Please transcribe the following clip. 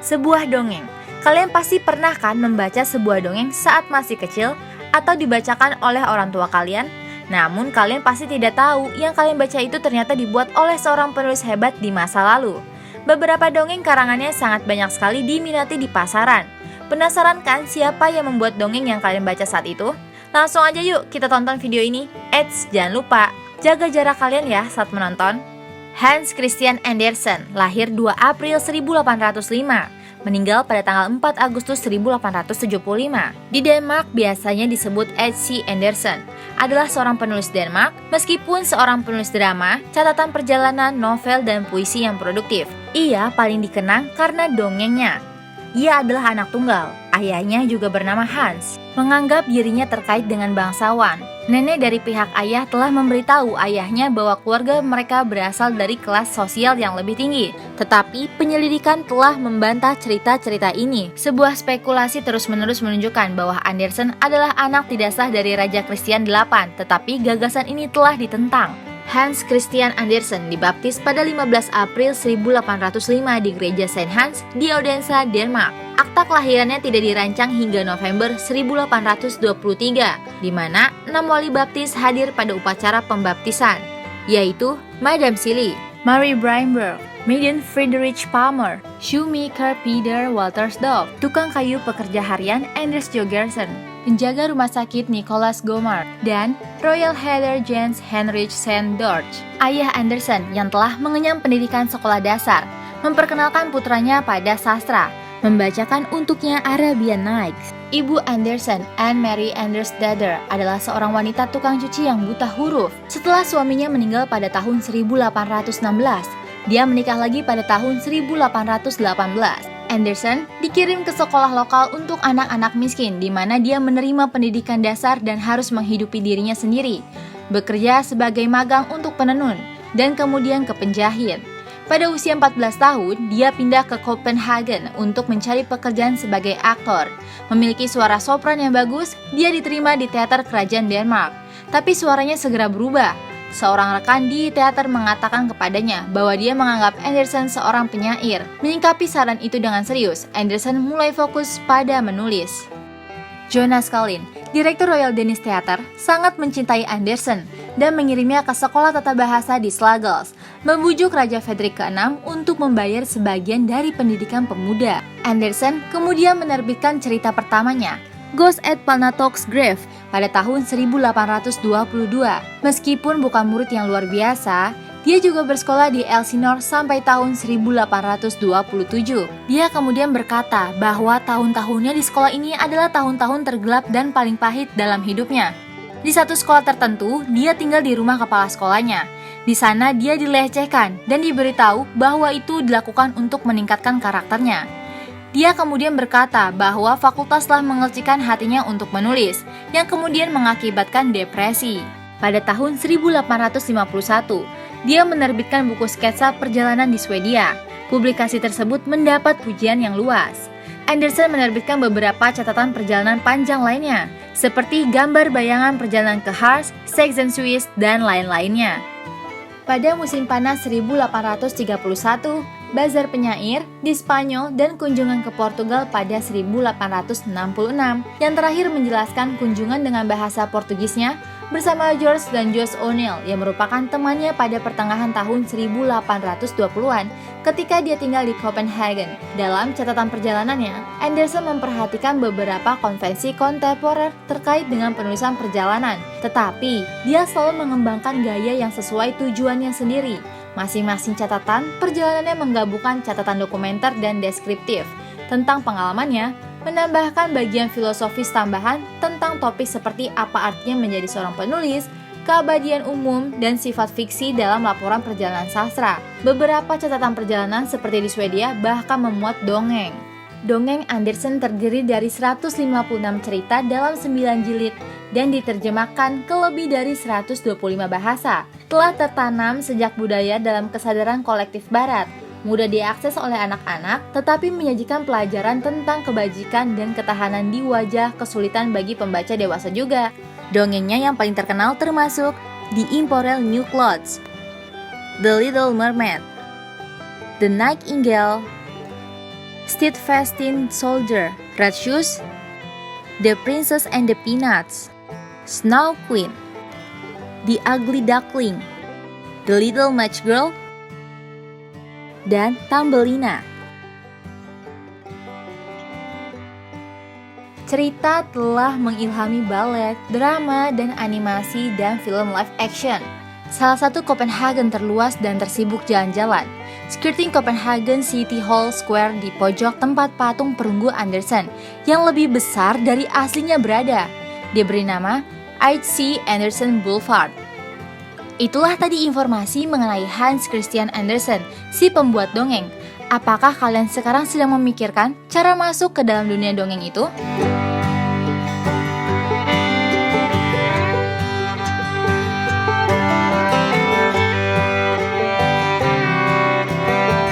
Sebuah dongeng. Kalian pasti pernah kan membaca sebuah dongeng saat masih kecil atau dibacakan oleh orang tua kalian? Namun kalian pasti tidak tahu yang kalian baca itu ternyata dibuat oleh seorang penulis hebat di masa lalu. Beberapa dongeng karangannya sangat banyak sekali diminati di pasaran. Penasaran kan siapa yang membuat dongeng yang kalian baca saat itu? Langsung aja yuk kita tonton video ini. Eits, jangan lupa jaga jarak kalian ya saat menonton. Hans Christian Andersen lahir 2 April 1805. Meninggal pada tanggal 4 Agustus 1875. Di Denmark biasanya disebut H.C. Andersen. Adalah seorang penulis Denmark, meskipun seorang penulis drama, catatan perjalanan, novel, dan puisi yang produktif. Ia paling dikenang karena dongengnya. Ia adalah anak tunggal. Ayahnya juga bernama Hans. Menganggap dirinya terkait dengan bangsawan. Nenek dari pihak ayah telah memberitahu ayahnya bahwa keluarga mereka berasal dari kelas sosial yang lebih tinggi. Tetapi penyelidikan telah membantah cerita-cerita ini. Sebuah spekulasi terus-menerus menunjukkan bahwa Andersen adalah anak tidak sah dari Raja Christian VIII, tetapi gagasan ini telah ditentang. Hans Christian Andersen dibaptis pada 15 April 1805 di Gereja Saint Hans di Odense, Denmark. Akta kelahirannya tidak dirancang hingga November 1823, di mana 6 wali baptis hadir pada upacara pembaptisan, yaitu Madame Silly, Marie Breinberg, Maiden Friedrich Palmer, shoemaker Peter Waltersdorff, tukang kayu pekerja harian Anders Jorgensen, penjaga rumah sakit Nicholas Gomar, dan Royal Heather Jens Heinrich St. George. Ayah Andersen yang telah mengenyam pendidikan sekolah dasar, memperkenalkan putranya pada sastra, membacakan untuknya Arabian Nights. Ibu Andersen, Anne Mary Andersdatter, adalah seorang wanita tukang cuci yang buta huruf. Setelah suaminya meninggal pada tahun 1816, dia menikah lagi pada tahun 1818. Andersen dikirim ke sekolah lokal untuk anak-anak miskin, di mana dia menerima pendidikan dasar dan harus menghidupi dirinya sendiri, bekerja sebagai magang untuk penenun, dan kemudian ke penjahit. Pada usia 14 tahun, dia pindah ke Copenhagen untuk mencari pekerjaan sebagai aktor. Memiliki suara sopran yang bagus, dia diterima di teater kerajaan Denmark. Tapi suaranya segera berubah. Seorang rekan di teater mengatakan kepadanya bahwa dia menganggap Andersen seorang penyair. Menyikapi saran itu dengan serius, Andersen mulai fokus pada menulis. Jonas Collin, direktur Royal Danish Theatre, sangat mencintai Andersen dan mengirimnya ke sekolah tata bahasa di Slagelse, membujuk Raja Frederick VI untuk membayar sebagian dari pendidikan pemuda. Andersen kemudian menerbitkan cerita pertamanya, Ghost at Palnatoke's Grave, pada tahun 1822. Meskipun bukan murid yang luar biasa, dia juga bersekolah di Elsinore sampai tahun 1827. Dia kemudian berkata bahwa tahun-tahunnya di sekolah ini adalah tahun-tahun tergelap dan paling pahit dalam hidupnya. Di satu sekolah tertentu, dia tinggal di rumah kepala sekolahnya. Di sana dia dilecehkan dan diberitahu bahwa itu dilakukan untuk meningkatkan karakternya. Dia kemudian berkata bahwa fakultas telah mengelcikan hatinya untuk menulis, yang kemudian mengakibatkan depresi. Pada tahun 1851, dia menerbitkan buku sketsa perjalanan di Swedia. Publikasi tersebut mendapat pujian yang luas. Andersen menerbitkan beberapa catatan perjalanan panjang lainnya, seperti gambar bayangan perjalanan ke Harz, Saxon Swiss, dan lain-lainnya. Pada musim panas 1831, bazar penyair di Spanyol dan kunjungan ke Portugal pada 1866. Yang terakhir menjelaskan kunjungan dengan bahasa Portugisnya bersama George dan Josh O'Neill yang merupakan temannya pada pertengahan tahun 1820-an ketika dia tinggal di Copenhagen. Dalam catatan perjalanannya, Andersen memperhatikan beberapa konvensi kontemporer terkait dengan penulisan perjalanan, tetapi dia selalu mengembangkan gaya yang sesuai tujuannya sendiri. Masing-masing catatan perjalanannya menggabungkan catatan dokumenter dan deskriptif tentang pengalamannya, menambahkan bagian filosofis tambahan tentang topik seperti apa artinya menjadi seorang penulis, keabadian umum, dan sifat fiksi dalam laporan perjalanan sastra. Beberapa catatan perjalanan seperti di Swedia bahkan memuat dongeng. Dongeng Andersen terdiri dari 156 cerita dalam 9 jilid dan diterjemahkan ke lebih dari 125 bahasa. Telah tertanam sejak budaya dalam kesadaran kolektif Barat, mudah diakses oleh anak-anak, tetapi menyajikan pelajaran tentang kebajikan dan ketahanan di wajah kesulitan bagi pembaca dewasa juga. Dongengnya yang paling terkenal termasuk The Imperil New Clothes, The Little Mermaid, The Nightingale, Steadfast Soldier, Red Shoes, The Princess and the Peanuts, Snow Queen, The Ugly Duckling, The Little Match Girl, dan Thumbelina. Cerita telah mengilhami balet, drama, dan animasi dan film live action. Salah satu Copenhagen terluas dan tersibuk jalan-jalan, skirting Copenhagen City Hall Square di pojok tempat patung perunggu Andersen yang lebih besar dari aslinya berada. Diberi nama H.C. Andersen Boulevard. Itulah tadi informasi mengenai Hans Christian Andersen, si pembuat dongeng. Apakah kalian sekarang sedang memikirkan cara masuk ke dalam dunia dongeng itu?